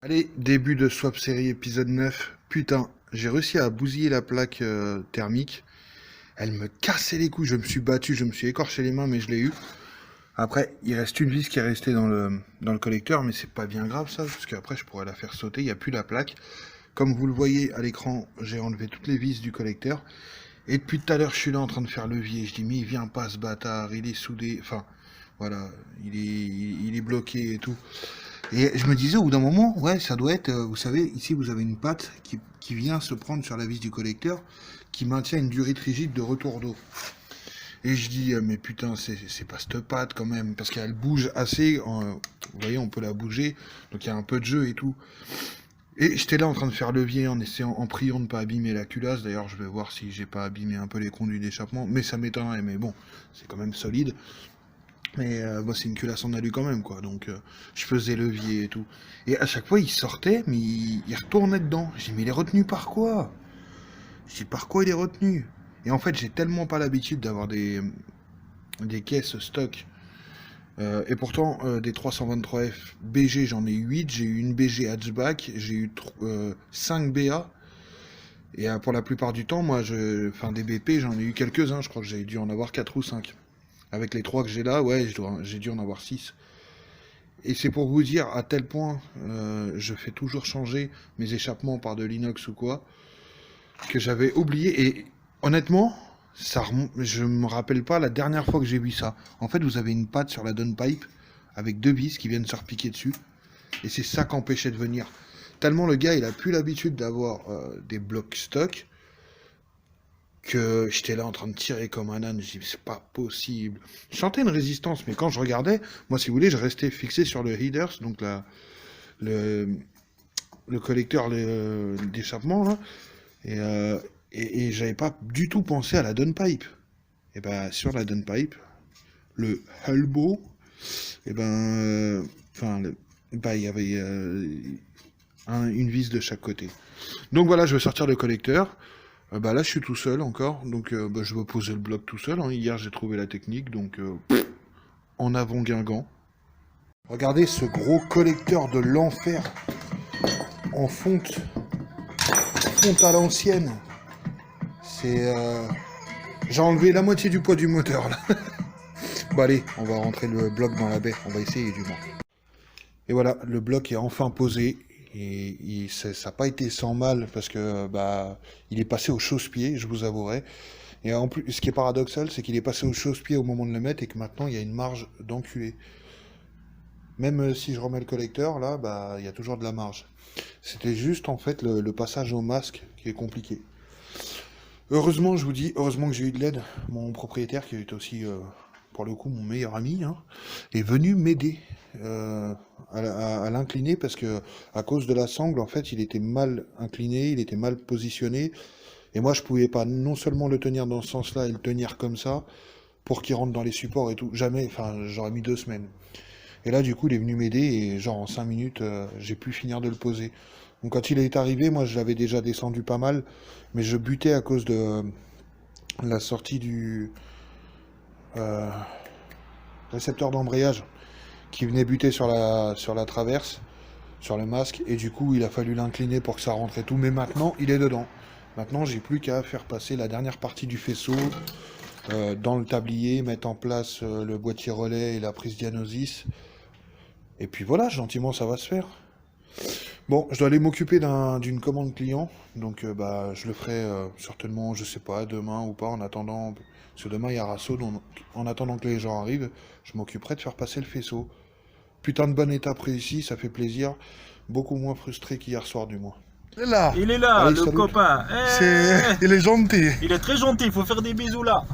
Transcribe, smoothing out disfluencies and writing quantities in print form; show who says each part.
Speaker 1: Allez, début de Swap Série épisode 9. Putain, j'ai réussi à bousiller la plaque thermique. Elle me cassait les couilles, je me suis battu, je me suis écorché les mains, mais je l'ai eu. Après, il reste une vis qui est restée dans le collecteur, mais c'est pas bien grave ça, parce qu'après je pourrais la faire sauter, il n'y a plus la plaque. Comme vous le voyez à l'écran, j'ai enlevé toutes les vis du collecteur. Et depuis tout à l'heure, je suis là en train de faire levier. Je dis, mais il vient pas ce bâtard, il est soudé, enfin, voilà, il est bloqué et tout. Et je me disais au bout d'un moment, ouais, ça doit être, vous savez, ici vous avez une patte qui vient se prendre sur la vis du collecteur, qui maintient une durite rigide de retour d'eau. Et je dis, mais putain, c'est pas cette patte quand même, parce qu'elle bouge assez, vous voyez, on peut la bouger, donc il y a un peu de jeu et tout. Et j'étais là en train de faire levier, en essayant, en priant de ne pas abîmer la culasse. D'ailleurs, je vais voir si j'ai pas abîmé un peu les conduits d'échappement, mais ça m'étonnerait, mais bon, c'est quand même solide. Mais bon, c'est une culasse en alu quand même, quoi. Donc, je faisais levier et tout. Et à chaque fois, il sortait, mais il retournait dedans. Je dis, mais il est retenu par quoi? Je dis, par quoi il est retenu? Et en fait, j'ai tellement pas l'habitude d'avoir des caisses stock. Et pourtant, des 323F BG, j'en ai eu 8. J'ai eu une BG hatchback. J'ai eu 5 BA. Et pour la plupart du temps, moi, enfin, des BP, j'en ai eu quelques-uns. Je crois que j'ai dû en avoir 4 ou 5. Avec les 3 que j'ai là, ouais, j'ai dû en avoir 6. Et c'est pour vous dire à tel point, je fais toujours changer mes échappements par de l'inox ou quoi, que j'avais oublié. Et honnêtement, je me rappelle pas la dernière fois que j'ai vu ça. En fait, vous avez une patte sur la downpipe avec 2 vis qui viennent se repiquer dessus. Et c'est ça qu'empêchait de venir. Tellement le gars, il a plus l'habitude d'avoir des blocs stock, que j'étais là en train de tirer comme un âne, je dis c'est pas possible. Je sentais une résistance, mais quand je regardais, moi si vous voulez, je restais fixé sur le headers, donc le, le collecteur d'échappement là, et j'avais pas du tout pensé à la downpipe. Et ben sur la downpipe, le Hulbo, et enfin, bah, il y avait une vis de chaque côté. Donc voilà, je vais sortir le collecteur. Bah là, je suis tout seul encore, donc bah, je vais poser le bloc tout seul. Hein. Hier, j'ai trouvé la technique, donc en avant Guingamp. Regardez ce gros collecteur de l'enfer en fonte à l'ancienne. C'est, j'ai enlevé la moitié du poids du moteur là. Bon allez, on va rentrer le bloc dans la baie, on va essayer du moins. Et voilà, le bloc est enfin posé. Et ça n'a pas été sans mal parce que bah il est passé au chausse-pied, je vous avouerai. Et en plus, ce qui est paradoxal, c'est qu'il est passé au chausse-pied au moment de le mettre et que maintenant il y a une marge d'enculé. Même si je remets le collecteur, là, bah il y a toujours de la marge. C'était juste en fait le passage au masque qui est compliqué. Heureusement, je vous dis, heureusement que j'ai eu de l'aide. Mon propriétaire, qui est aussi pour le coup mon meilleur ami, hein, est venu m'aider à l'incliner parce que à cause de la sangle, en fait, il était mal incliné, il était mal positionné. Et moi, je pouvais pas non seulement le tenir dans ce sens-là et le tenir comme ça pour qu'il rentre dans les supports et tout. Jamais, enfin, j'aurais mis 2 semaines. Et là, du coup, il est venu m'aider et genre en 5 minutes, j'ai pu finir de le poser. Donc quand il est arrivé, moi, je l'avais déjà descendu pas mal, mais je butais à cause de la sortie du euh, récepteur d'embrayage qui venait buter sur la traverse, sur le masque, et du coup il a fallu l'incliner pour que ça rentre et tout, mais maintenant il est dedans. Maintenant j'ai plus qu'à faire passer la dernière partie du faisceau dans le tablier, mettre en place le boîtier relais et la prise diagnosis, et puis voilà, gentiment ça va se faire. Bon, je dois aller m'occuper d'une commande client, donc bah je le ferai certainement, je sais pas, demain ou pas, en attendant, parce que demain il y a Rasso, donc en attendant que les gens arrivent, je m'occuperai de faire passer le faisceau. Putain de bonne étape réussie, ça fait plaisir. Beaucoup moins frustré qu'hier soir du moins. Il est là.
Speaker 2: Il est là,
Speaker 1: Allez,
Speaker 2: le
Speaker 1: salut.
Speaker 2: copain.
Speaker 1: Il est gentil.
Speaker 2: Il est très gentil, il faut faire des bisous là.